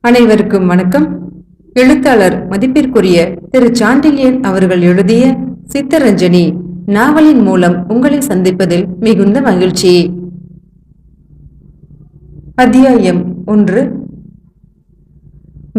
அனைவருக்கும் வணக்கம். எழுத்தாளர் மதிப்பிற்குரிய திரு சாண்டில்யன் அவர்கள் எழுதிய சித்தரஞ்சனி நாவலின் மூலம் உங்களை சந்திப்பதில் மிகுந்த மகிழ்ச்சி. அத்தியாயம் 1.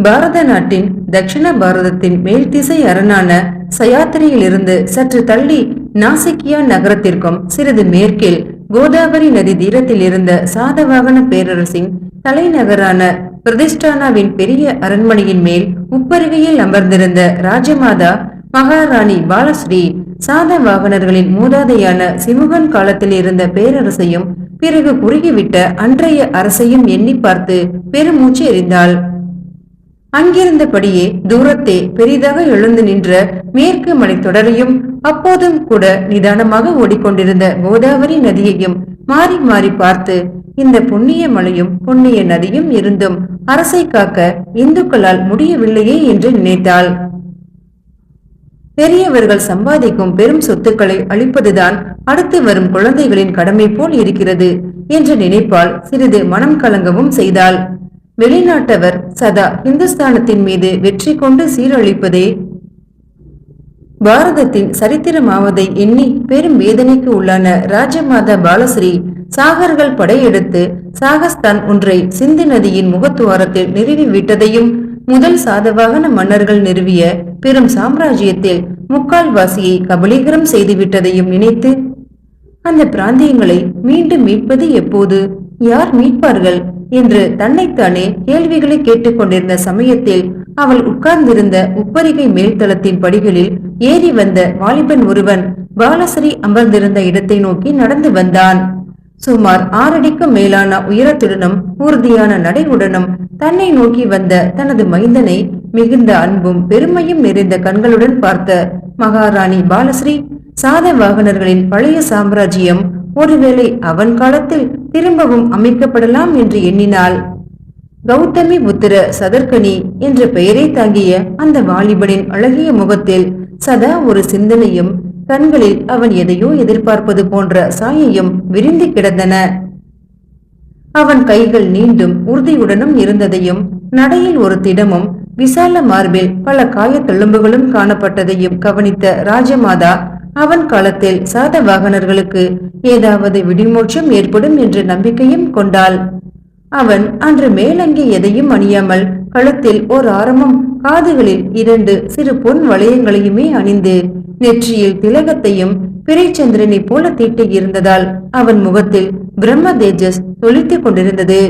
பாரத நாட்டின் தட்சிண பாரதத்தின் மேல்திசை அரணான சயாத்திரையிலிருந்து சற்று தள்ளி நாசிக்கியா நகரத்திற்கும் சிறிது மேற்கில் கோதாவரி நதி தீரத்தில் இருந்த சாதவாகன பேரரசின் தலைநகரான பிரதிஷ்டானாவின் பெரிய அரண்மனையின் மேல் உப்பருகையில் அமர்ந்திருந்த ராஜமாதா மகாராணி பாலஸ்ரீ சாதவாகனர்களின் மூதாதையான சிமுகன் காலத்தில் இருந்த பேரரசையும் பிறகு குறுகிவிட்ட அன்றைய அரசையும் எண்ணி பார்த்து பெருமூச்சு எறிந்தாள். அங்கிருந்தபடியே தூரத்தே பெரிதாக எழுந்து நின்ற மேற்கு மலைத்தொடரையும் அப்போதும் கூட நிதானமாக ஓடிக்கொண்டிருந்த கோதாவரி நதியையும் மாறி மாறி பார்த்து, இந்த புண்ணிய மலையும் புண்ணிய நதியும் இருந்தும் அரசை காக்க இந்துக்களால் முடியவில்லையே என்று நினைத்தாள். பெரியவர்கள் சம்பாதிக்கும் பெரும் சொத்துக்களை அளிப்பதுதான் அடுத்து வரும் குழந்தைகளின் கடமை போல் இருக்கிறது என்று நினைப்பால் சிறிது மனம் கலங்கவும் செய்தாள். வெளிநாட்டவர் சதா இந்துஸ்தானத்தின் மீது வெற்றி கொண்டு சீரழிப்பதே பாரதத்தின் சரித்திரமாவதை எண்ணி பெரும் வேதனைக்கு உள்ளான ராஜமாதா பாலஸ்ரீ சாகர்கள் படையெடுத்து சாகஸ்தான் ஒன்றை சிந்து நதியின் முகத்துவாரத்தில் நிறுவி விட்டதையும் முதல் சாதவாகன மன்னர்கள் நிறுவிய பெரும் சாம்ராஜ்யத்தில் முக்கால்வாசியை கபலீகரம் செய்துவிட்டதையும் நினைத்து, அந்த பிராந்தியங்களை மீண்டும் மீட்பது எப்போது, யார் மீட்பார்கள் என்று தன்னைத்தானே கேள்விகளை கேட்டுக்கொண்டிருந்த சமயத்தில் அவள் உட்கார்ந்திருந்த உப்பரிகை மேல்தளத்தின் படிகளில் ஏறி வந்த வாலிபன் ஒருவன் பாலஸ்ரீ அமர்ந்திருந்த இடத்தை நோக்கி நடந்து வந்தான். சுமார் 6 அடிக்கும் மேலான உயரத்துடனும் உறுதியான நடையுடனும் தன்னை நோக்கி வந்த தனது மைந்தனை மிகுந்த அன்பும் பெருமையும் நிறைந்த கண்களுடன் பார்த்த மகாராணி பாலஸ்ரீ சாதவாகனர்களின் பழைய சாம்ராஜ்யம் ஒருவேளை அவன் காலத்தில் திரும்பவும் அமைக்கப்படலாம் என்று எண்ணினாள். கௌதமி புத்திர சதர்கனி என்ற பெயரை தாங்கிய அந்த வாலிபனின் அழகிய முகத்தில் சதா ஒரு சிந்தனையும், கண்களில் அவன் எதையோ எதிர்பார்ப்பது போன்ற சாயையும் விரிந்து கிடந்தன. அவன் கைகள் நீண்டும் உறுதியுடனும் இருந்ததையும், நடையில் ஒரு திடமும் விசால மார்பில் பல காயத்தழும்புகளும் காணப்பட்டதையும் கவனித்த ராஜமாதா அவன் காலத்தில் சாதவாகனர்களுக்கு ஏதாவது விடிமோட்சம் ஏற்படும் என்ற நம்பிக்கையும் கொண்டாள். அவன் அன்று மேலங்கி எதையும் அணியாமல் கழுத்தில் ஓர் ஆரமும் காதுகளில் 2 சிறு பொன் வளையங்களையுமே அணிந்து நெற்றியில் திலகத்தையும் பிறைச்சந்திரனை போல தீட்டி இருந்ததால் அவன் முகத்தில் பிரம்ம தேஜஸ் தொளித்துக் கொண்டிருந்தது.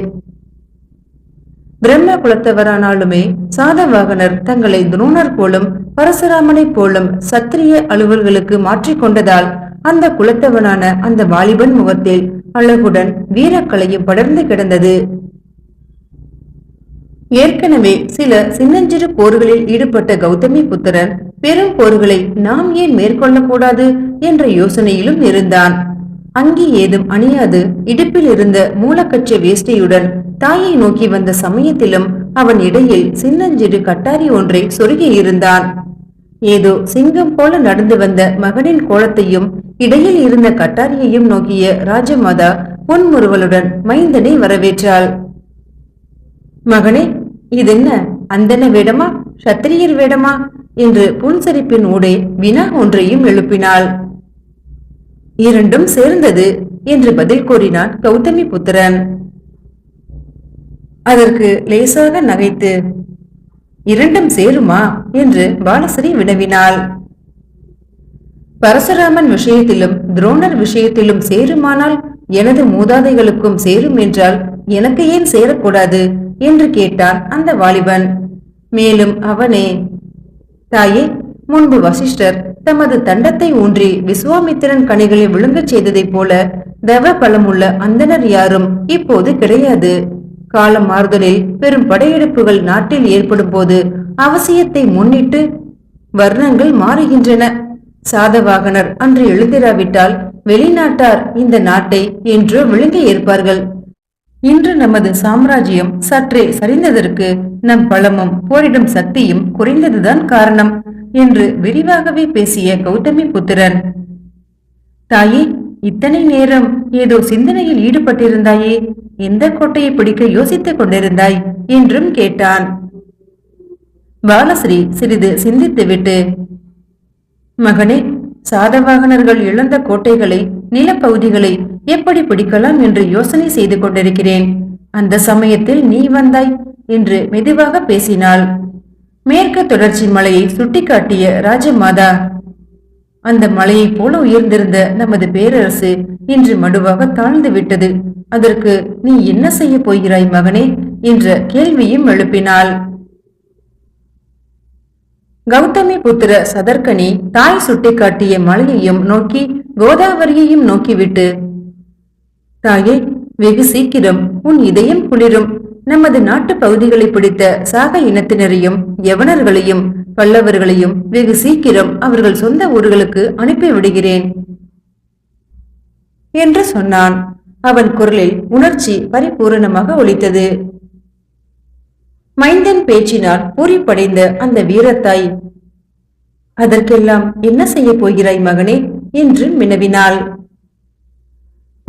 பிரம்ம குலத்தவரானாலுமே சாதவாகனர் தங்களை துரோணர் போலும் பரசுராமனை போலும் சத்திரிய அலுவல்களுக்கு மாற்றிக்கொண்டதால் அந்த குலத்தவனான அந்த வாலிபன் முகத்தில் அழகுடன் வீரக்கலையும் படர்ந்து கிடந்தது. ஏற்கனவே சில சின்னஞ்சிறு போர்களில் ஈடுபட்ட கௌதமி புத்திரன் பெரும் போர்களை நாம் ஏன் மேற்கொள்ளக்கூடாது என்ற யோசனையிலும் இருந்தான். அங்கி ஏதும் அணியாது இடுப்பில் இருந்த மூலக்கச்ச வேஷ்டியுடன் தாயை நோக்கி வந்த சமயத்திலும் அவன் இடையில் சின்னஞ்சிறு கட்டாரி ஒன்றை சொருகி இருந்தான். ஏதோ சிங்கம் போல நடந்து வந்த மகனின் கோலத்தையும் இடையில் இருந்த கட்டாரியையும் நோக்கிய ராஜமாதா பொன்முறுவலுடன் மைந்தனை வரவேற்றாள். மகனே, இதென்ன அந்தன வேடமா சத்திரியர் வேடமா என்று புன்சரிப்பின் ஊடே வினா ஒன்றையும் எழுப்பினாள். இரண்டும் சேர்ந்தது என்று பதில் கூறினான் கௌதமி புத்திரன். அதற்கு லேசாக நகைத்து, இரண்டும் சேருமா என்று பாலஸ்ரீ வினவினாள். பரசுராமன் விஷயத்திலும் துரோணர் விஷயத்திலும் சேருமானால் எனது மூதாதைகளுக்கும் சேரும் என்றால் எனக்கு ஏன் சேரக்கூடாது என்று கேட்டான் அந்த வாலிபன். மேலும் அவனே, தாயே, முன்பு வசிஷ்டர் தமது தண்டத்தை ஊன்றி விஸ்வாமித்திரன் கனிகளை விழுங்கச் செய்ததைப் போல தவ பலமுள்ள அந்தனர் யாரும் இப்போது கிடையாது. காலம் மாறுதலில் பெரும் படையெடுப்புகள் நாட்டில் ஏற்படும் போது அவசியத்தை முன்னிட்டு வர்ணங்கள் மாறுகின்றன. சாதவாகனர் அன்று எழுந்திராவிட்டால் வெளிநாட்டார் இந்த நாட்டை என்றோ விழுங்க ஏற்பார்கள். இன்று நமது சாம்ராஜ்யம் சற்றே சரிந்ததற்கு நம் பலமும் போரிடும் சக்தியும் குறைந்ததுதான் காரணம் என்று விரிவாகவே பேசிய கௌதமி புத்திரன், தாயே, இத்தனை நேரம் ஏதோ சிந்தனையில் ஈடுபட்டிருந்தாயே எந்த கோட்டையை பிடிக்க யோசித்துக் கொண்டிருந்தாய் என்றும் கேட்டான். பாலஸ்ரீ சிறிது சிந்தித்துவிட்டு, மகனே, சாதவாகனர்கள் இழந்த கோட்டைகளை, நிலப்பகுதிகளை எப்படி பிடிக்கலாம் என்று யோசனை செய்து கொண்டிருக்கிறேன். அந்த சமயத்தில் நீ வந்தாய் என்று மெதுவாக பேசினாள். மேற்கு தொடர்ச்சி மலையை சுட்டிக்காட்டிய ராஜமாதா, அந்த மலையைப் போல உயர்ந்திருந்த நமது பேரரசு இன்று மடுவாக தாழ்ந்து விட்டது. அதற்கு நீ என்ன செய்ய போகிறாய் மகனே என்ற கேள்வியும் எழுப்பினாள். கௌதமி புத்திர சதர்கனி தாய் சுட்டிக்காட்டிய மலையையும் நோக்கி கோதாவரியையும் நோக்கிவிட்டு, தாயே, வெகு சீக்கிரம் உன் இதயம் குளிரும். நமது நாட்டு பகுதிகளை பிடித்த சாக இனத்தினரையும் யவனர்களையும் பல்லவர்களையும் வெகு சீக்கிரம் அவர்கள் சொந்த ஊர்களுக்கு அனுப்பி விடுகிறேன் என்று சொன்னான். அவன் குரலில் உணர்ச்சி பரிபூரணமாக ஒலித்தது. மைந்தன் பேச்சினால் பூரிப்படைந்த அந்த வீரத்தாய், அதற்கெல்லாம் என்ன செய்ய போகிறாய் மகனே என்று வினவினாள்.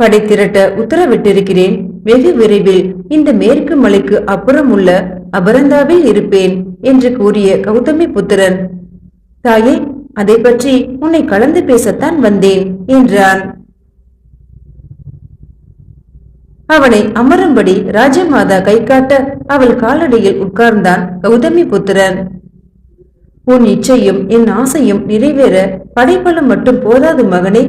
படை திரட்ட உத்தரவிட்டிருக்கிறேன். வெகு விரைவில் இந்த மேற்கு மலைக்கு அப்புறம் உள்ள அபரந்தாவில் இருப்பேன் என்று கூறிய கௌதமி புத்திரன், தாயே, அதை பற்றி உன்னை கலந்து பேசத்தான் வந்தேன் என்றான். அவனை அமரும்படி ராஜமாதா கை காட்ட அவள் காலடியில் உட்கார்ந்தான் கௌதமி புத்திரன். உன் இச்சையும் என் ஆசையும் நிறைவேற படைப்பலம் மட்டும் போதாது மகனே,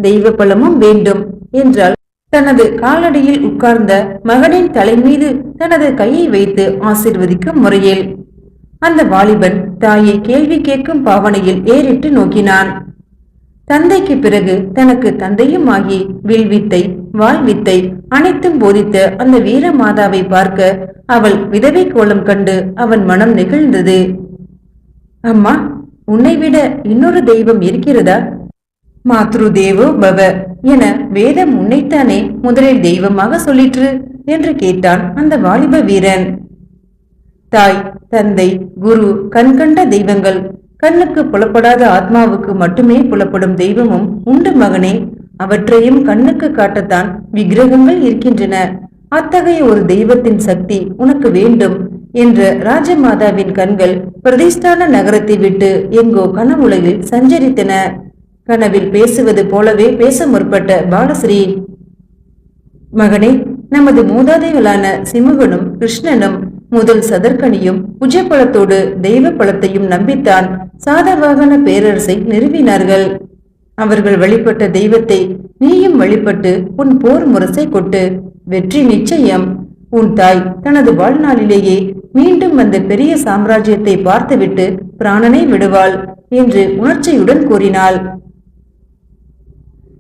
தெய்வ பலமும் வேண்டும் என்றால் தனது காலடியில் உட்கார்ந்த மகனின் தலை மீது தனது கையை வைத்து ஆசீர்வதிக்கும் முறையில் அந்த வாலிபன் தாயை கேள்வி கேட்கும் பாவனையில் ஏறிட்டு நோக்கினான். தந்தைக்கு பிறகு தனக்கு தந்தையும் ஆகி வில்வித்தை வாழ்வித்தை அனைத்தும் போதித்த அந்த வீர மாதாவை பார்க்க அவள் விதவை கோலம் கண்டு அவன் மனம் நெகிழ்ந்தது. அம்மா, உன்னை விட இன்னொரு தெய்வம் இருக்கிறதா? மாத்ரு தேவோ பவ என வேதம் உன்னைத்தானே முதலில் தெய்வமாக சொல்லிற்று என்று கேட்டான் அந்த வாலிப வீரன். தாய், தந்தை, குரு, கண்கண்ட தெய்வங்கள், கண்ணுக்கு புலப்படாத ஆத்மாவுக்கு மட்டுமே புலப்படும் தெய்வமும் உண்டு மகனே. அவற்றையும் கண்ணுக்கு காட்டத்தான் விக்கிரகங்கள் இருக்கின்றன. அத்தகைய ஒரு தெய்வத்தின் சக்தி உனக்கு வேண்டும் என்ற ராஜமாதாவின் கண்கள் பிரதிஷ்டான நகரத்தை விட்டு எங்கோ கனவுலகில் சஞ்சரித்தன. கனவில் பேசுவது போலவே பேச முற்பட்ட பாலஸ்ரீ, மகனே, நமது மூதாதைகளான சிமுகனும் கிருஷ்ணனும் முதல் சதர்கனியும் புஜப்பழத்தோடு தெய்வ பழத்தையும் நம்பித்தான் சாதவாகன பேரரசை நிறுவினார்கள். அவர்கள் வழிபட்ட தெய்வத்தை நீயும் வழிபட்டு உன் போர் முரசை கொட்டு, வெற்றி நிச்சயம். உன் தாய் தனது வாழ்நாளிலேயே மீண்டும் அந்த பெரிய சாம்ராஜ்யத்தை பார்த்துவிட்டு பிராணனை விடுவாள் என்று உணர்ச்சியுடன் கூறினாள்.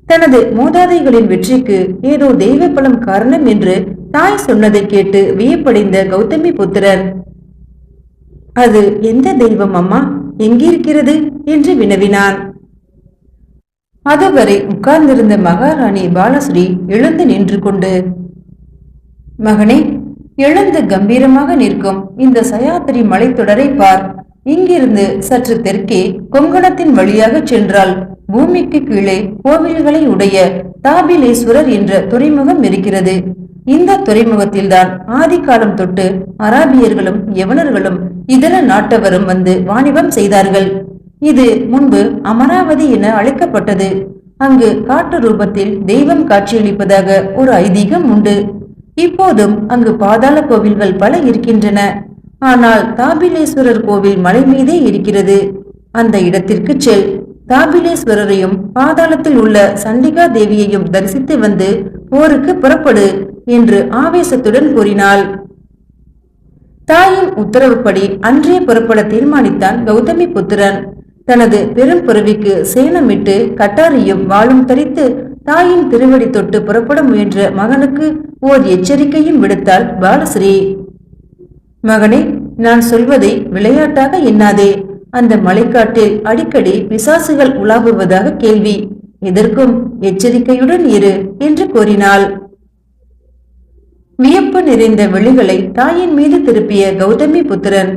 தனது மூதாதைகளின் வெற்றிக்கு ஏதோ தெய்வ பலம் காரணம் என்று தாய் சொன்னதை கேட்டு வியப்படைந்த கௌதமி புத்திரன், அது எந்த தெய்வம் அம்மா, எங்கிருக்கிறது என்று வினவினான். அதுவரை உட்கார்ந்திருந்த மகாராணி பாலஸ்ரீ எழுந்து நின்று கொண்டு, மகனே, எழுந்து கம்பீரமாக நிற்கும் இந்த சயாத்திரி மலைத்தொடரை பார். இங்கிருந்து சற்று தெற்கே கொங்கணத்தின் வழியாக சென்றால் பூமிக்கு கீழே கோவில்களை உடைய தாபிலேஸ்வரர் என்ற துறைமுகம் இருக்கிறது. இந்த துறைமுகத்தில்தான் ஆதி காலம் தொட்டு அராபியர்களும் யவனர்களும் இதர நாட்டவரும் வந்து வாணிபம் செய்தார்கள். இது முன்பு அமராவதி என அழைக்கப்பட்டது. அங்கு காட்டு ரூபத்தில் தெய்வம் காட்சியளிப்பதாக ஒரு ஐதீகம் உண்டு. இப்போதும் அங்கு பாதாள கோவில்கள் பல இருக்கின்றன. ஆனால் தாபிலேஸ்வரர் கோவில் மலை மீதே இருக்கிறது. அந்த இடத்திற்கு செல். தாபிலேஸ்வரரையும் பாதாளத்தில் உள்ள சண்டிகா தேவியையும் தரிசித்து வந்து போருக்கு புறப்படு என்று ஆவேசத்துடன் கூறினாள். தாயின் உத்தரவுப்படி அன்றே புறப்பட தீர்மானித்தான் கௌதமி புத்திரன். தனது பெரும் புறவிக்கு சேனமிட்டு கட்டாரியும் வாளும் தரித்து தாயின் திருவடி தொட்டு புறப்பட முயன்ற மகனுக்கு ஓர் எச்சரிக்கையும் விடுத்தாள் பாலஸ்ரீ. மகனே, நான் சொல்வதை விளையாட்டாக எண்ணாதே. அந்த மலைக்காட்டில் அடிக்கடி பிசாசுகள் உலாவுவதாக கேள்வி. இதற்கும் எச்சரிக்கையுடன் இரு என்று கூறினாள். வியப்பு நிறைந்த விழிகளை தாயின் மீது திருப்பிய கௌதமி புத்திரன்,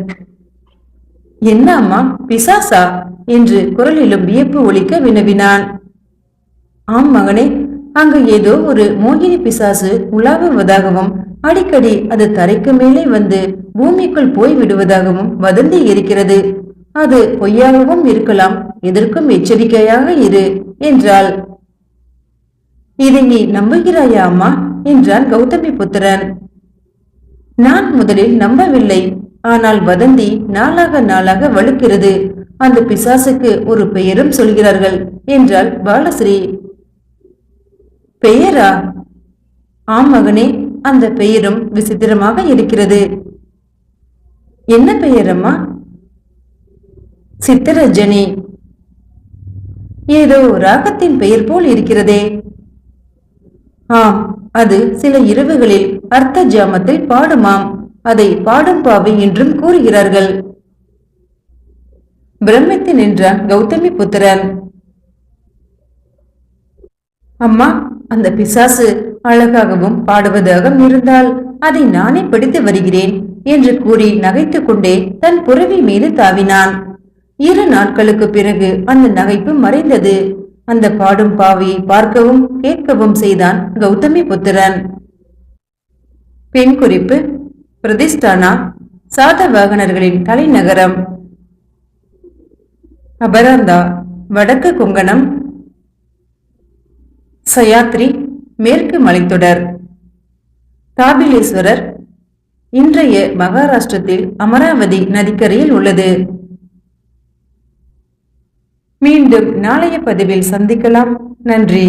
என்ன அம்மா, பிசாசா என்று குரலிலும் வியப்பு ஒலிக்க வினவினான். ஆம் மகனே, அங்கு ஏதோ ஒரு மோகினி பிசாசு உலாவுவதாகவும் அடிக்கடி அது தரைக்கு மேலே வந்து பூமிக்குள் போய் விடுவதாகவும் வதந்தி இருக்கிறது. அது பொய்யாகவும் இருக்கலாம், எதற்கும் எச்சரிக்கையாக இரு என்றாள். இதை நீ நம்புகிறாயா அம்மா என்றான் கௌதமி புத்திரன். நான் முதலில் நம்பவில்லை, ஆனால் வதந்தி நாளாக நாளாக வலுக்கிறது. அந்த பிசாசுக்கு ஒரு பெயரும் சொல்கிறார்கள் என்றாள் பாலஸ்ரீ. பெயரா? ஆம் மகனே, அந்த பெயரும் விசித்திரமாக இருக்கிறது. என்ன பெயரம்மா? சித்தரஜனி. ஏதோ ராகத்தின் பெயர் போல் இருக்கிறதே. ஆம், அது சில இரவுகளில் அர்த்த ஜாமத்தில் பாடுமாம். அதை பாடும் பாவை என்றும் கூறுகிறார்கள். பிரமித்து நின்றான் கௌதமி புத்திரன். அம்மா, அந்த பிசாசு அழகாகவும் பாடுவதாக இருந்தால் அதை நானே படித்து வருகிறேன் என்று கூறி நகைத்துக் கொண்டே தன் புறவி மீது தாவினான். 2 நாட்களுக்கு பிறகு அந்த நகைப்பு மறைந்தது. அந்த பாடும் பாவையை பார்க்கவும் கேட்கவும் செய்தான் கௌதமி புத்திரன். பெண் குறிப்பு: பிரதிஷ்டானா, சாதவாகனர்களின் தலைநகரம். அபராந்தா, வடக்கு கொங்கணம். சயாத்ரி, மேற்கு மலைத்தொடர். காபிலேஸ்வரர் இன்றைய மகாராஷ்டிரத்தில் அமராவதி நதிக்கரையில் உள்ளது. மீண்டும் நாளைய பதிவில் சந்திக்கலாம். நன்றி.